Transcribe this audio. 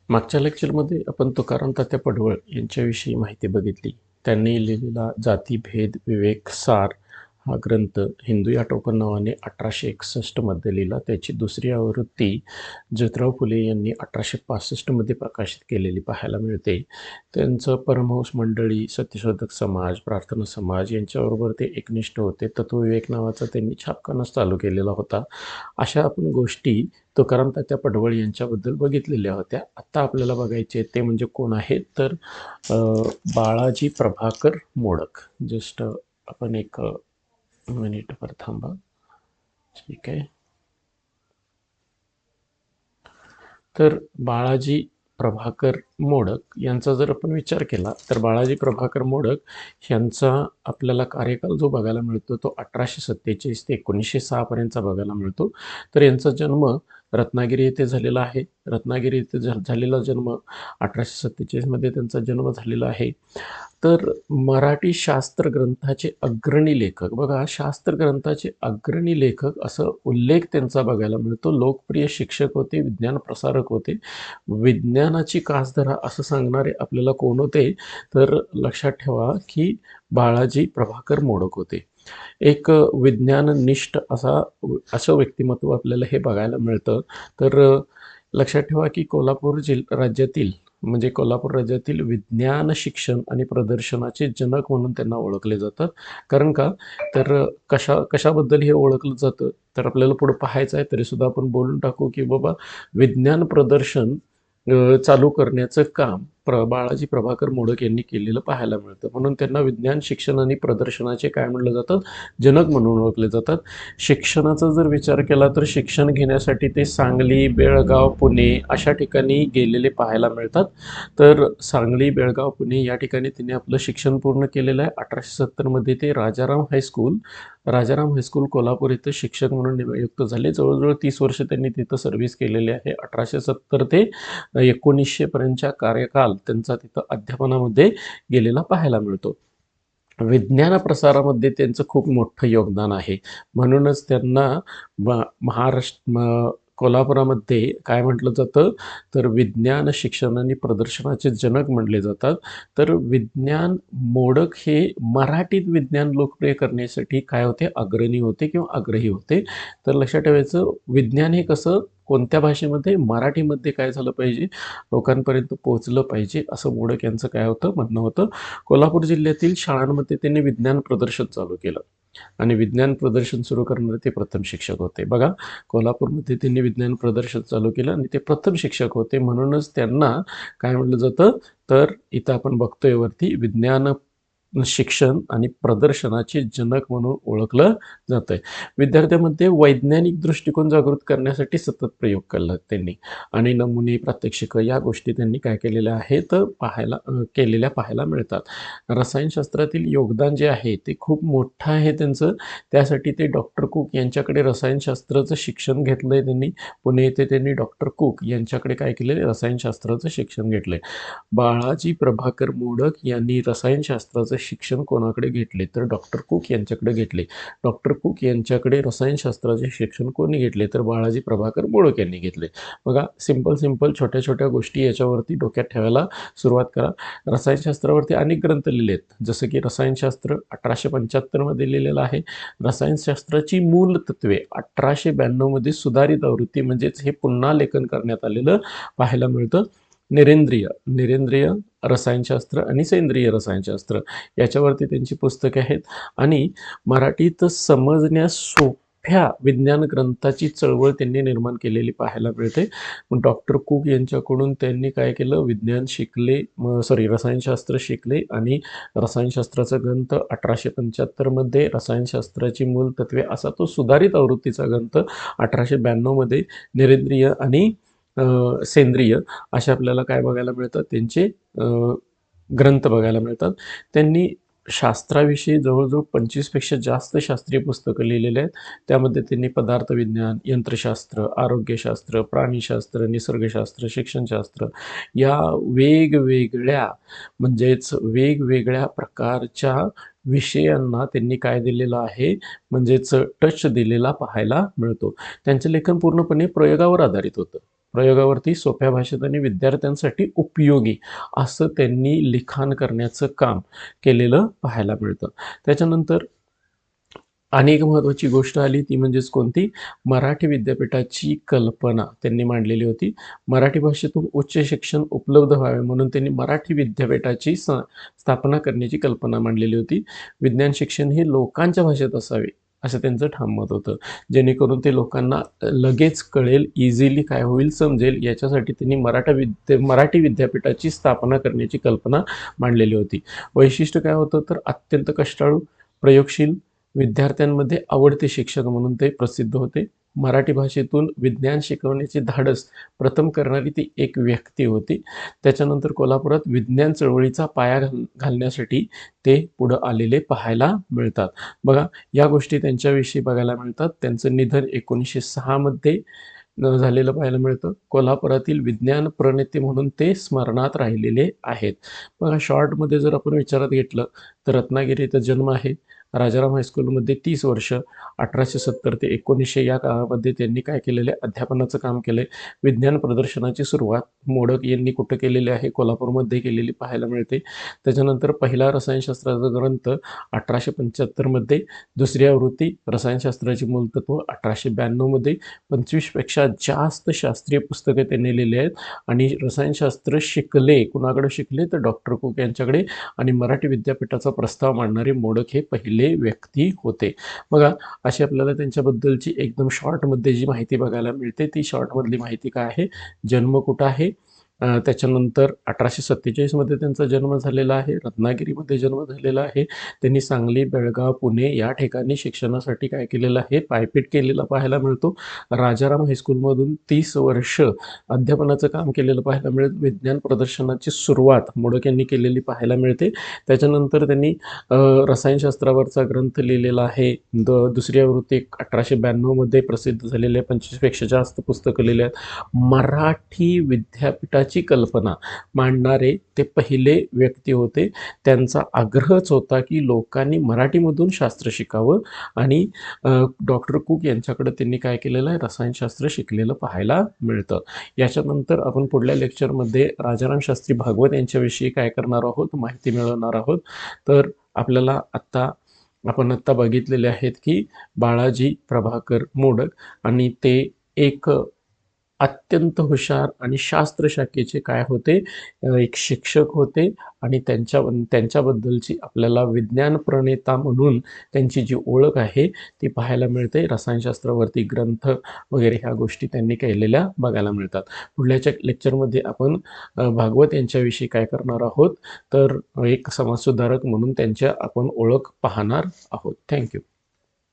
मागच्या लेक्चरमध्ये आपण तुकाराम तात्या पडवळ यांच्याविषयी माहिती बघितली. त्यांनी लिहिलेला जातीभेद विवेक सार हा ग्रंथ हिंदू या टोपण नावाने 1861 लिहिला. त्याची दुसरी आवृत्ती ज्योतिराव फुले यांनी 1865 प्रकाशित केलेली पाहायला मिळते. त्यांचं परमहंस मंडळी, सत्यशोधक समाज, प्रार्थना समाज यांच्याबरोबर ते एकनिष्ठ होते. तत्वविवेक नावाचा त्यांनी छापखानाच चालू केलेला होता. अशा आपण गोष्टी तुकाराम तात्या पडवळ यांच्याबद्दल बघितलेल्या होत्या. आत्ता आपल्याला बघायचे ते म्हणजे कोण आहेत तर बाळाजी प्रभाकर मोडक. जस्ट आपण एक मिनिटभर थांबा. ठीक आहे. तर बाळाजी प्रभाकर मोडक यांचा जर आपण विचार केला तर बाळाजी प्रभाकर मोडक यांचा आपल्याला कार्यकाल जो बघायला मिळतो तो 1847 ते 1906 पर्यंतचा बघायला मिळतो. तर यांचा जन्म रत्नागिरी येथे झालेला आहे. रत्नागिरी येथे झालेला जन्म 1847 त्यांचा जन्म झालेला आहे. तर मराठी शास्त्र ग्रंथाचे अग्रणी लेखक, बघा शास्त्र ग्रंथाचे अग्रणी लेखक असं उल्लेख त्यांचा बघायला मिळतो. लोकप्रिय शिक्षक होते, विज्ञान प्रसारक होते, विज्ञानाची कास धरा असं सांगणारे आपल्याला कोण होते तर लक्षात ठेवा की बाळाजी प्रभाकर मोडक होते. एक विज्ञाननिष्ठ असं व्यक्तिमत्व आपल्याला हे बघायला मिळतं. तर लक्षात ठेवा की कोल्हापूर राज्यातील विज्ञान शिक्षण आणि प्रदर्शनाचे जनक म्हणून त्यांना ओळखले जातात. कारण का तर कशाबद्दल हे ओळखलं जातं तर आपल्याला पुढे पाहायचं आहे, तरीसुद्धा आपण बोलून टाकू की बाबा विज्ञान प्रदर्शन चालू करण्याचं काम बाळाजी प्रभाकर मोडक यांनी केलेलं पाहायला मिळतं. म्हणून त्यांना विज्ञान शिक्षण आणि प्रदर्शनाचे काय म्हणलं जातं, जनक म्हणून ओळखले जातात. शिक्षणाचा जर विचार केला तर शिक्षण घेण्यासाठी ते सांगली, बेळगाव, पुणे अशा ठिकाणी गेलेले पाहायला मिळतात. तर सांगली, बेळगाव, पुणे या ठिकाणी त्यांनी आपलं शिक्षण पूर्ण केलेलं आहे. 1870 ते राजाराम हायस्कूल कोल्हापूर इथं शिक्षक म्हणून नियुक्त झाले. जवळजवळ 30 वर्ष त्यांनी तिथं सर्व्हिस केलेली आहे. 1870 ते 1900 पर्यंतचा कार्यकाल त्यांचा तिथं अध्यापनामध्ये गेलेला पाहायला मिळतो. विज्ञान प्रसारामध्ये त्यांचं खूप मोठं योगदान आहे. म्हणूनच त्यांना कोल्हापुरामध्ये काय म्हटलं जातं तर विज्ञान शिक्षण आणि प्रदर्शनाचे जनक म्हणले जातात. तर विज्ञान मोडक हे मराठीत विज्ञान लोकप्रिय करण्यासाठी काय होते, अग्रणी होते किंवा आग्रही होते. तर लक्षात ठेवायचं विज्ञान हे कसं कोणत्या भाषेमध्ये, मराठीमध्ये काय झालं पाहिजे, लोकांपर्यंत पोहोचलं पाहिजे असं मोडक यांचं काय होतं म्हणणं होतं. कोल्हापूर जिल्ह्यातील शाळांमध्ये त्यांनी विज्ञान प्रदर्शन चालू केलं आणि विज्ञान प्रदर्शन सुरू करणारे ते प्रथम शिक्षक होते. बघा कोल्हापूरमध्ये त्यांनी विज्ञान प्रदर्शन चालू केलं आणि ते प्रथम शिक्षक होते. म्हणूनच त्यांना काय म्हटलं जातं तर इथं आपण बघतोय वरती विज्ञान शिक्षण आणि प्रदर्शनाचे जनक म्हणून ओळखलं जात आहे. विद्यार्थ्यांमध्ये वैज्ञानिक दृष्टिकोन जागृत करण्यासाठी सतत प्रयोग केला त्यांनी आणि नमुने, प्रात्यक्षिकं या गोष्टी त्यांनी काय केलेल्या आहेत केलेल्या पाहायला मिळतात. रसायनशास्त्रातील योगदान जे आहे ते खूप मोठं आहे त्यांचं. त्यासाठी ते डॉक्टर कुक यांच्याकडे रसायनशास्त्राचं शिक्षण घेतलं आहे त्यांनी. पुणे येथे त्यांनी डॉक्टर कुक यांच्याकडे काय केले, रसायनशास्त्राचं शिक्षण घेतलं. बाळाजी प्रभाकर मोडक यांनी रसायनशास्त्राचं शिक्षण कोणाकडे घेतले तर डॉक्टर कुक यांच्याकडे घेतले. डॉक्टर कुक यांच्याकडे रसायनशास्त्राचे शिक्षण कोणी घेतले तर बाळाजी प्रभाकर मोडक यांनी घेतले. बघा सिंपल छोट्या छोट्या गोष्टी याच्यावरती डोक्यात ठेवायला सुरुवात करा. रसायनशास्त्रावरती अनेक ग्रंथ लिहिले आहेत, जसं की रसायनशास्त्र 1875 लिहिलेलं आहे. रसायनशास्त्राची मूल तत्वे 1892 सुधारित आवृत्ती म्हणजेच हे पुन्हा लेखन करण्यात आलेलं पाहायला मिळतं. निरेंद्रिय रसायनशास्त्र आणि सेंद्रिय रसायनशास्त्र याच्यावरती त्यांची पुस्तके आहेत. आणि मराठीत समजण्यास सोप्या विज्ञान ग्रंथाची चळवळ त्यांनी निर्माण केलेली पाहायला मिळते. डॉक्टर कुक यांच्याकडून त्यांनी काय केलं, रसायनशास्त्र शिकले आणि रसायनशास्त्राचा ग्रंथ 1875 रसायनशास्त्राची मूल तत्वे असा तो सुधारित आवृत्तीचा ग्रंथ 1892 निरेंद्रिय आणि सेंद्रिय अशा आपल्याला काय बघायला मिळतात, त्यांचे ग्रंथ बघायला मिळतात. त्यांनी शास्त्राविषयी जवळजवळ 25पेक्षा जास्त शास्त्रीय पुस्तकं लिहिलेले आहेत. त्यामध्ये त्यांनी पदार्थविज्ञान, यंत्रशास्त्र, आरोग्यशास्त्र, प्राणीशास्त्र, निसर्गशास्त्र, शिक्षणशास्त्र या वेगवेगळ्या प्रकारच्या विषयांना त्यांनी काय दिलेलं आहे म्हणजेच टच दिलेला पाहायला मिळतो. त्यांचं लेखन पूर्णपणे प्रयोगावर आधारित होतं. प्रयोगावरती सोप्या भाषेत आणि विद्यार्थ्यांसाठी उपयोगी असं त्यांनी लिखाण करण्याचं काम केलेलं पाहायला मिळतं. त्याच्यानंतर आणि एक महत्त्वाची गोष्ट आली ती म्हणजेच कोणती? मराठी विद्यापीठाची कल्पना त्यांनी मांडलेली होती. मराठी भाषेतून उच्च शिक्षण उपलब्ध व्हावे म्हणून त्यांनी मराठी विद्यापीठाची स्थापना करण्याची कल्पना मांडलेली होती. विज्ञान शिक्षण हे लोकांच्या भाषेत असावे, असं त्यांचं ठाम मत होतं. जेणेकरून ते लोकांना लगेच कळेल, इझिली काय होईल समजेल याच्यासाठी त्यांनी मराठी विद्यापीठाची स्थापना करण्याची कल्पना मांडलेली होती. वैशिष्ट्य काय होतं तर अत्यंत कष्टाळू, प्रयोगशील, विद्यार्थ्यांमध्ये आवडते शिक्षक म्हणून ते प्रसिद्ध होते. मराठी भाषेतून विज्ञान शिकवण्याचे धाडस प्रथम करणारी ती एक व्यक्ती होती. त्याच्यानंतर कोल्हापुरात विज्ञान चळवळीचा पाया घालण्यासाठी ते पुढं आलेले पाहायला मिळतात. बघा, या गोष्टी त्यांच्याविषयी बघायला मिळतात. त्यांचं निधन 1906 मध्ये झालेलं पाहायला मिळतं. कोल्हापुरातील विज्ञान प्रणेते म्हणून ते स्मरणात राहिलेले आहेत. बघा, शॉर्टमध्ये जर आपण विचारात घेतलं तर रत्नागिरीचा जन्म आहे. राजाराम हायस्कूलमध्ये 30 वर्ष 1870 ते 1900 या काळामध्ये त्यांनी काय केलेलं आहे? अध्यापनाचं काम केलं आहे. विज्ञान प्रदर्शनाची सुरुवात मोडक यांनी कुठं केलेली आहे? कोल्हापूरमध्ये केलेली पाहायला मिळते. त्याच्यानंतर पहिला रसायनशास्त्राचा ग्रंथ 1875 मध्ये, दुसरी आवृत्ती रसायनशास्त्राची मूलतत्व 1892 मध्ये, 25 पेक्षा जास्त शास्त्रीय पुस्तके त्यांनी लिहिली आहेत. आणि रसायनशास्त्र शिकले, कुणाकडे शिकले तर डॉक्टर कुक यांच्याकडे. आणि मराठी विद्यापीठाचा प्रस्ताव मांडणारे मोडक हे पहिले व्यक्ती होते. बघा, अशी आपल्याला त्यांच्याबद्दलची एकदम शॉर्टमध्ये जी माहिती बघायला मिळते, ती शॉर्टमधली माहिती काय आहे? जन्म कुठं आहे? त्याच्यानंतर 1847 मध्ये त्यांचा जन्म झालेला आहे. रत्नागिरीमध्ये जन्म झालेला आहे. त्यांनी सांगली, बेळगाव, पुणे या ठिकाणी शिक्षणासाठी काय केलेलं आहे? पायपीट केलेला पाहायला मिळतो. राजाराम हायस्कूलमधून 30 वर्ष अध्यापनाचं काम केलेलं पाहायला मिळतं. विज्ञान प्रदर्शनाची सुरुवात मोडक यांनी केलेली पाहायला मिळते. त्याच्यानंतर त्यांनी रसायनशास्त्रावरचा ग्रंथ लिहिलेला आहे. दुसरी आवृत्ती 1892 मध्ये प्रसिद्ध झालेली आहे. 25 पेक्षा जास्त पुस्तकं लिहिली आहेत. मराठी विद्यापीठाची कल्पना मांडणारे ते पहिले व्यक्ती होते. त्यांचा आग्रहच होता की लोकांनी मराठीमधून शास्त्र शिकावं. आणि डॉक्टर कुक यांच्याकडे त्यांनी काय केलेलं आहे? रसायनशास्त्र शिकलेलं पाहायला मिळतं. याच्यानंतर आपण पुढल्या लेक्चरमध्ये राजाराम शास्त्री भागवत यांच्याविषयी काय करणार आहोत? माहिती मिळवणार आहोत. तर आपल्याला आपण आत्ता बघितलेले आहेत की बाळाजी प्रभाकर मोडक आणि ते एक अत्यंत हुशार आणि शास्त्र शाखेचे काय होते? एक शिक्षक होते. आणि त्यांच्याबद्दलची आपल्याला विज्ञान प्रणेता म्हणून त्यांची जी ओळख आहे ती पाहायला मिळते. रसायनशास्त्रावरती ग्रंथ वगैरे ह्या गोष्टी त्यांनी केलेल्या बघायला मिळतात. पुढल्याच्या लेक्चरमध्ये आपण भागवत यांच्याविषयी काय करणार आहोत? तर एक समाजसुधारक म्हणून त्यांच्या आपण ओळख पाहणार आहोत. थँक्यू.